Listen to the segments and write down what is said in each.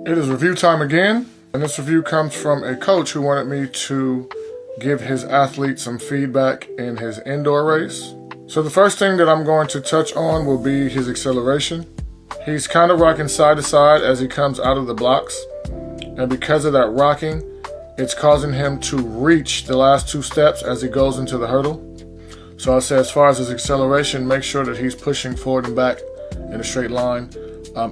It is review time again, and this review comes from a coach who wanted me to give his athlete some feedback in his indoor race. So the first thing that I'm going to touch on will be his acceleration. He's kind of rocking side to side as he comes out of the blocks, and because of that rocking, it's causing him to reach the last two steps as he goes into the hurdle. So I say, as far as his acceleration, make sure that he's pushing forward and back in a straight line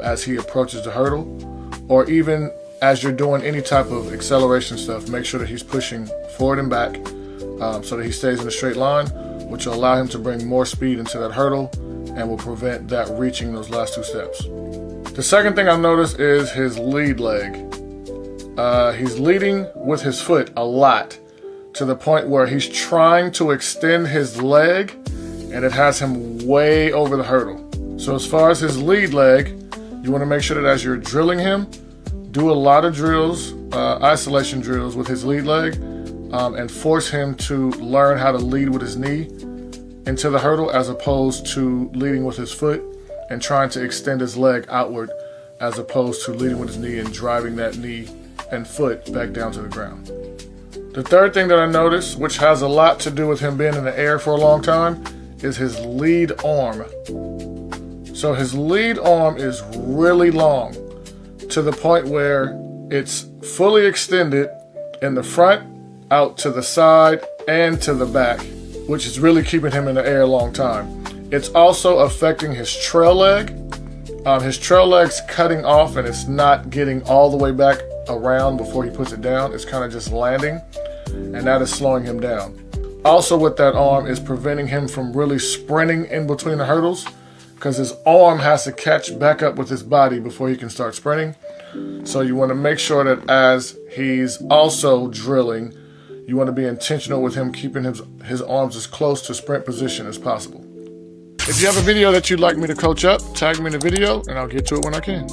as he approaches the hurdle, or even as you're doing any type of acceleration stuff, make sure that he's pushing forward and back so that he stays in a straight line, which will allow him to bring more speed into that hurdle and will prevent that reaching those last two steps. The second thing I've noticed is his lead leg. He's leading with his foot a lot, to the point where he's trying to extend his leg and it has him way over the hurdle. So as far as his lead leg, you want to make sure that as you're drilling him, do a lot of drills, isolation drills with his lead leg, and force him to learn how to lead with his knee into the hurdle as opposed to leading with his foot and trying to extend his leg outward as opposed to leading with his knee and driving that knee and foot back down to the ground. The third thing that I noticed, which has a lot to do with him being in the air for a long time, is his lead arm. So his lead arm is really long, to the point where it's fully extended in the front, out to the side, and to the back, which is really keeping him in the air a long time. It's also affecting his trail leg. His trail leg's cutting off and it's not getting all the way back around before he puts it down. It's kind of just landing, and that is slowing him down. Also with that arm is preventing him from really sprinting in between the hurdles, because his arm has to catch back up with his body before he can start sprinting. So you want to make sure that as he's also drilling, you want to be intentional with him keeping his arms as close to sprint position as possible. If you have a video that you'd like me to coach up, tag me in the video and I'll get to it when I can.